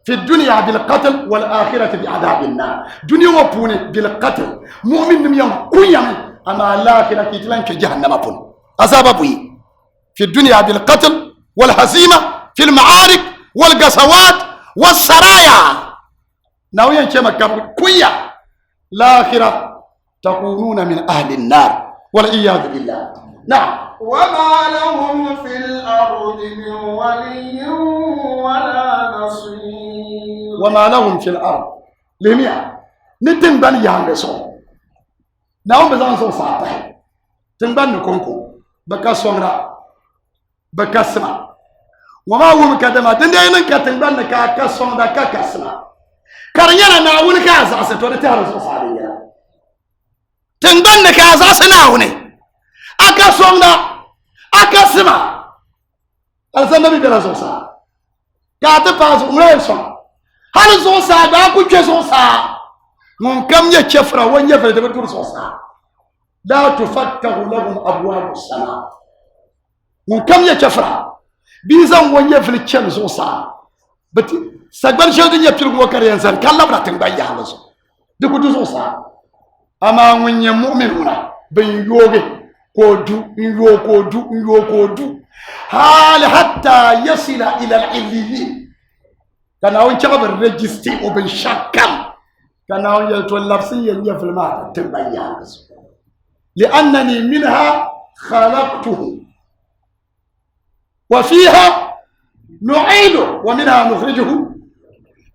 في الدنيا بالقتل والآخرة بعذاب النار دنيا وبوني بالقتل مؤمن نميان كويا أما الآخرة كتلان كجهنم بون عذاب بوي في الدنيا بالقتل والهزيمة في المعارك والقسوات والسرايا ناويا كما كم كويا الآخرة تكونون من أهل النار والعياذ بالله نعم وما لهم في الأرض من ولي ولا نصير وما لهم في الأرض لميا نتن بني يانغسون ناوم بزان سو ساطه تنبان نكونكو بكا سونرا بكا سما وما هو مكدما دندين كتنبان كا سوندا كا سما كاريانا ناون كا اساسه تو تارو سو ساديا تنبنك أساسنا هوني أكا سومنا أكا سما النبي بلا زوسا كاتب باز أمريسون هل زوسا باكو جزوسا من كم يشفر وين يفرد بدور زوسا لا تفتح لهم أبواب السماء من كم يشفر بيزن وين يفرد كم زوسا بتي سقبل شو دنيا بتلقوا كريان سر كلا براتين بايا هذا دكتور زوسا أما وين يمؤمنون بين يوغي كودو حال حتى يصل إلى العليين كان هون شغب الرجستي وبالشكل كان هون يتولفسي في الماء تنبيا لأنني منها خلقته وفيها نعيده ومنها نخرجه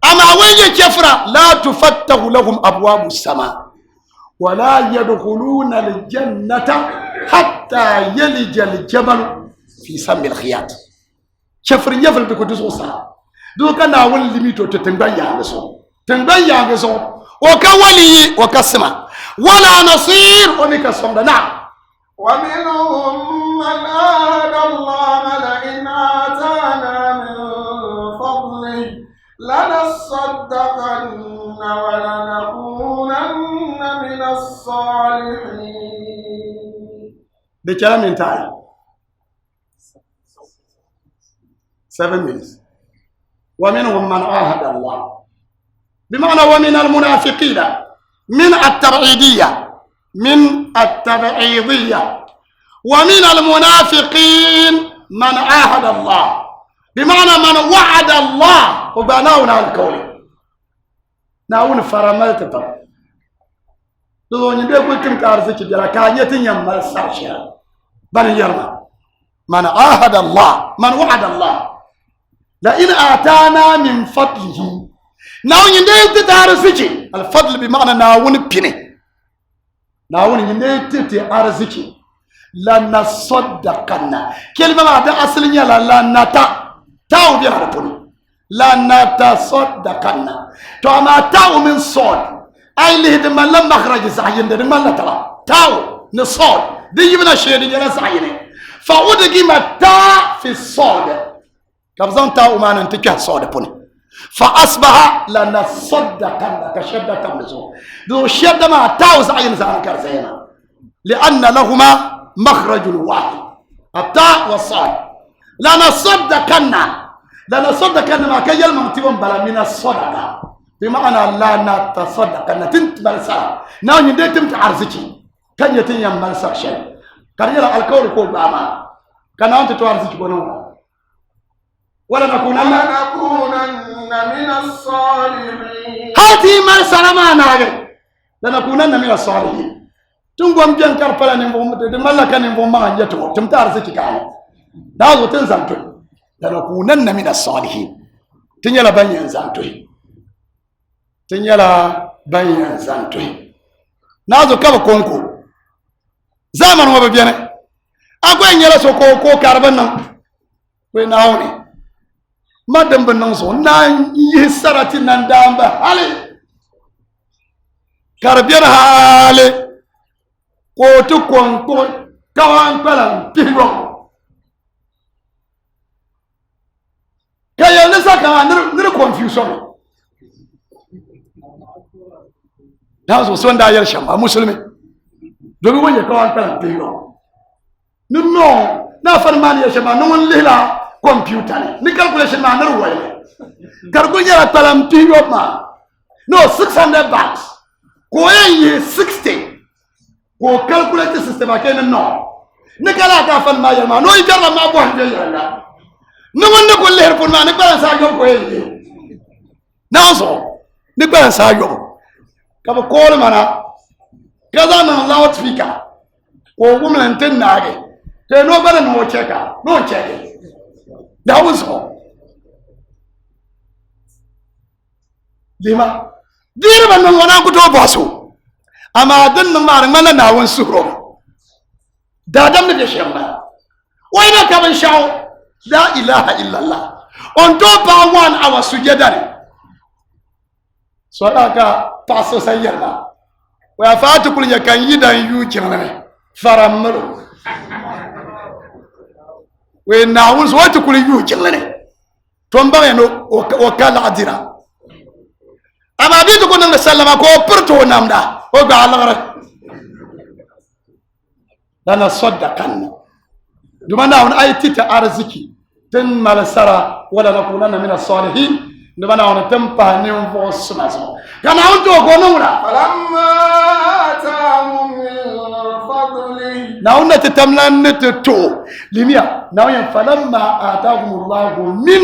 أما وين جفرة لا تفتح لهم أبواب السماء ولا يدخلون الجنة حتى يلج الجبل في سم الخياط شفر يفل بكدوس وصا دو كان اول ليميتو تنبيا غسو وكولي وكسما ولا نصير ومكسم نعم ومنهم من آهد الله لئن آتانا من فضله لنصدقن ولنكونن من الصالحين. بكلام انتهى 7 minutes. ومنهم من عاهد الله بمعنى ومن المنافقين من التبعيضية ومن المنافقين من عاهد الله بمعنى من وعد الله وبناونا الكون ناون فرملت طب دون يبقى كم كارثة كبيرة كانت يمل سرشة بني يرمى من عاهد الله من وعد الله لئن آتانا من فضله ناون يندي تتعرفي الفضل بمعنى ناون بيني ناون يندي تتعرفي لنصدقنا كلمة ما ده أصلية لا نتا تاو بيعرفوني لا نتصدقنا تو ما تاو من صاد أي اللي هذا ما لم مخرج زعين ده ما لا ترى تاو نصاد دي يبنا شيء دي جالس زعينه فأودي ما تا في الصاد كابزان تاو ما ننتكه صاد بوني فأصبح لنصدقنا كشدة تمزو دو شدة ما تاو زعين زعين كرزينا لأن لهما مخرج واحد التاء والصاد لنصدقنا ما كي يلممتون بلا من الصدقة بمعنى لا نتصدقنا تنت ملسا ناو يندي تمت عرزكي كان يتن يملسا شيء كان يلا الكول كول باما كان أنت تعرزكي بنو ولا نكونن من الصالحين هاتي ملسا ما ناغي لنكونن من الصالحين تنقوم جنكر فلا نمو ملكا نمو ما يتو تمت عرزكي كان داو تنزمتو لنكونن من الصالحين تنيلا بني زانتوي نازو كابا كونكو زمن هو بيانا اكو ينيلا سو كو كاربن وي ناوني ما دم بننسو نا يسراتي نندام بحالي كاربيانا حالي كوتو كونكو كوان بلان بيرو kaya nisa kama nir confusion da so so nda yar shamba musulmi domin wanye kawan kan tiro no na farmani ya shamba no lila computer ni calculation ma nir waye gargo yara talam tiro ma no 600 bucks ko yi 60 ko calculate system aken no ni kala ka fan ma yar ma no ijarra ma bo hande yara نمن نقول له ربنا نقبل سايوم كويل نازو نقبل سايوم كم كول منا كذا من لاوت فيكا وقوم لنتن ناقي كنو بنا نو تشيكا نو تشيكا داوزو لما دير من وانا كتو باسو اما دن نمار مالا ناون سورو دادم نبيشيما وين كمان شاو لا إله إلا الله on top of 1 hour sujada so aka paso sayarna wa fatu kul ya kan yidan yu kinne faramro we na wun so watu kul yu kinne tomba no o kala adira ama bitu ko nanga sallama ko porto namda o ga Allah lana saddaqan dumana on aytita arziki tan malasara wala nakunanna min as-salihin dumana on tampa ne on vo sumaso kana on to go nura falamma atahum min fadli na on tatamlan to limia na on falamma atahum Allah min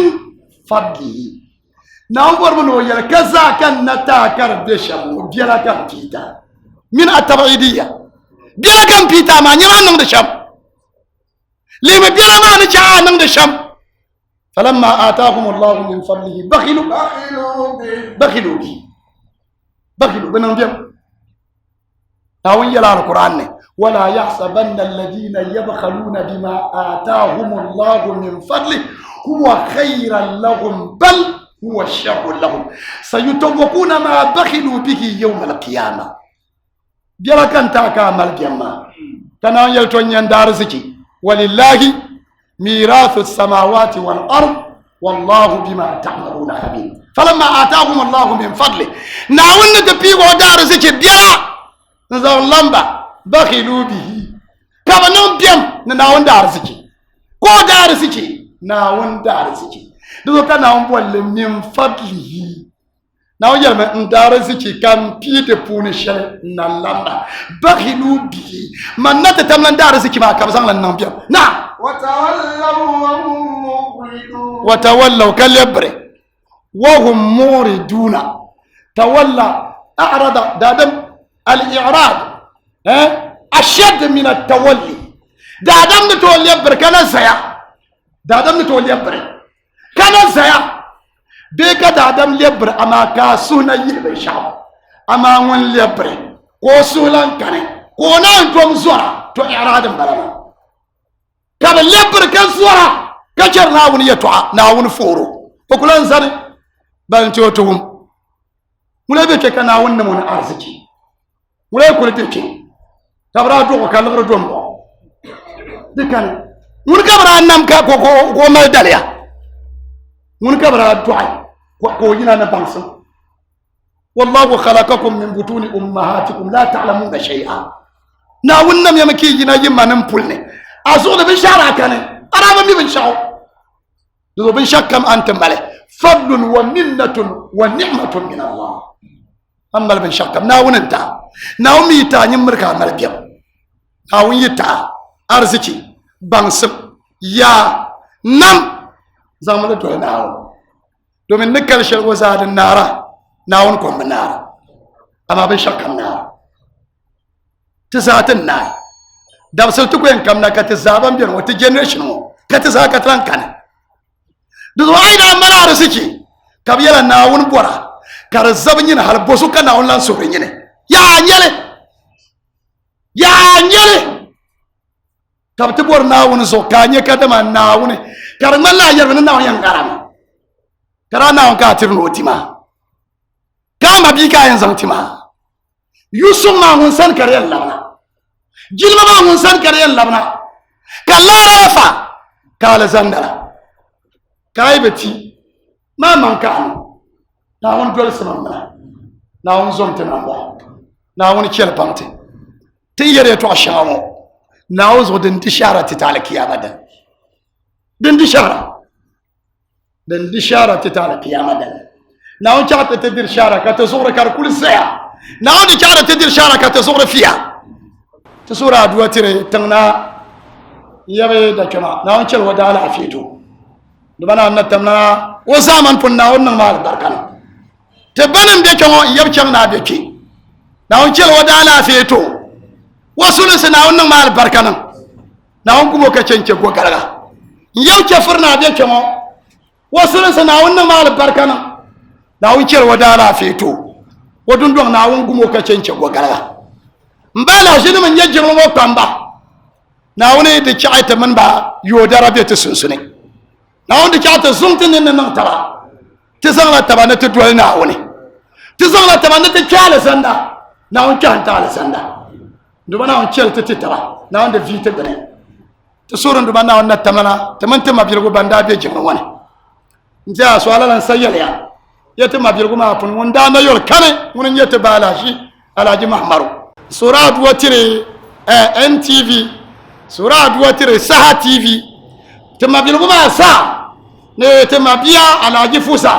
fadli na on borbo no yala kaza kan natakar de shamu biala kan kita min at-tabaidiyya biala kan pita ma nyama nang de sham لما بيلا ما نجا نند شام فلما آتاهم الله من فضله بخلوا به بنم ناوين يلا القرآن ولا يحسبن الذين يبخلون بما آتاهم الله من فضله هو خيرا لهم بل هو شر لهم سيطوقون ما بخلوا به يوم القيامة بيلا كان تاكا مالجما كان يلتون يندار زكي ولله ميراث السماوات والأرض والله بما تعملون خبير فلما آتاهم الله من فضله ناون تبيغو دار زكي بيا نزار لمبا بخلوا به كما نون بيام ناون دار زكي كو دار زكي ناون دار زكي دو كان ناون بول من فضله ناون يرم دار زكي كان بيت بونشل نلمبا بخلوا به من نتتملن دار زكي ما كبزان لنن بيام نعم وتولوا كاليبر وهم موردون تولى أعرض دادم الإعراض أشد من التولي دادم نتولي يبر كان زيا دادم نتولي يبر كان زيا بيك دادم يبر أما كاسونا يبر شعب أما ون يبر كوسولان كان كونا انتم زورا تو إعراض بلما كان لبر كان زورا كجر ناون يتوع ناون فورو فكلان زاني بانتوتهم ولا بيك كان ناون نمون أرزكي ولا يقول بيك كبرا دوغ كان لغر دوم دي كان من كبرا نام كو مال داليا من كبرا دوعي كو ينا نبانسن والله خلقكم من بطون أمهاتكم لا تعلمون شيئا ناون نم يمكي ينا يما نمبولني أزول بشارة كان أرام من شاو دو بنشا كم أنتم عليه فضل ومنة ونعمة من الله أما بنشا كم ناون انت ناون ميتا نمرك عمل بيم ناون يتا أرزكي بانسم يا نم زامل دو ناون دو من نكال شل وزاد النار ناون كم النار أما بنشا كم نار تزات النار دابسل تكوين كم نكتزابن بيرو تجنريشن كتزا كتران كان دو ايدا مالا رسكي كبيلا ناون بورا كارزابنين هل بوسو كان ناون لان سوريني يا نيلي كابتبور ناون زو كاني كدما ناون كارمان لا يرن ناون ينغرام كرا ناون كاتير نوتيما كاما بيكا ينزانتيما يوسف ما هنسان كاريال لبنا جلما ما هنسان كاريال لبنا كلا رفا قال زندلا كايبتي ما من كان ناون دول سمنا ناون زومتنا مو ناون كيل بانتي تيري تو اشامو ناون زو دنت شارة تتالك يا بدن دنت شارة تتالك يا بدن ناون جات تدير شارة كتزور كل ساعة ناون جات تدير شارة كتزور فيها تزور ادواتري تنا يبي دكما ناون تشل ودال عفيتو دبنا نتمنا وزمان كنا ونن مال بركان تبنن بيكو يبكم نا بيكي ناون تشل ودال عفيتو وصلنا سنا ونن مال بركان ناون كومو كچنچه go garaga yau ke furna bيكو وصلنا سنا ونن مال بركان ناون تشل ودال عفيتو ودون دون ناون كومو كچنچه go garaga mbala jini man yejjimo mo pamba na wani da kyaita man ba yoda rabe ta sunsune na wanda kyaita zuntin nan nan tara ta san la taba na ta duwal na wani ta san la taba na ta kyala sanda na on kan ta sanda nduba na on chelte titara na on de vite bene to sura nduba na on na tamana tamanta mabirgo banda be jinga wani nja so ala lan sayel ya yete mabirgo ma pun wonda na yol kane mun yete balashi alaji mahmaru sura duwatire NTV sura duwatire Saha TV te mabirgo ma sa ne te mabia alaji fusa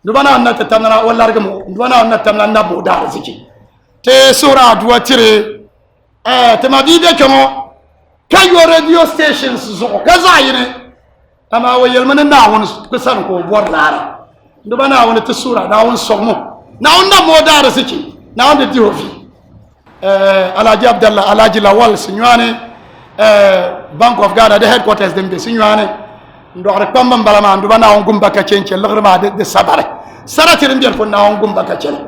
nduba na on na tamana wala rgamu nduba na on na tamana na boda ziki te sura duwatire te mabide kamo kayo radio stations zo kaza yine ama wayel man na won kusan ko bor lara ndo bana won te sura na won sogmo na won na modara siki na won de diofi alaji abdallah alaji lawal sinyane bank of ghana the headquarters dem be sinyane ndo rek pambam balama ndo bana won gumba ka cence lagrama de sabare sarati rembel fon na won gumba ka cence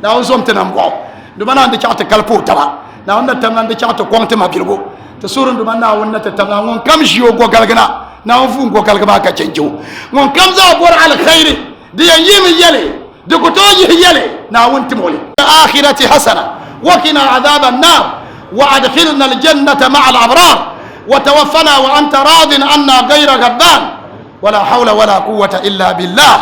na won somte nam go ndo bana de chaata kalpo taba na won na tamna de chaata konte mabirgo te surun ndo bana won na tamna won kam jiyo go galgana na won fu go galgama ka cence won kam za bor al khairi de yimi yele de ko toji yele na won timoli akhirati hasana وقنا عذاب النار وادخلنا الجنة مع الأبرار وتوفنا وأنت راض عنا غير غضبان ولا حول ولا قوة إلا بالله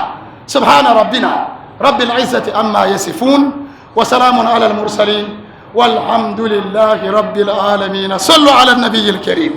سبحان ربنا رب العزة عما يصفون وسلام على المرسلين والحمد لله رب العالمين صلوا على النبي الكريم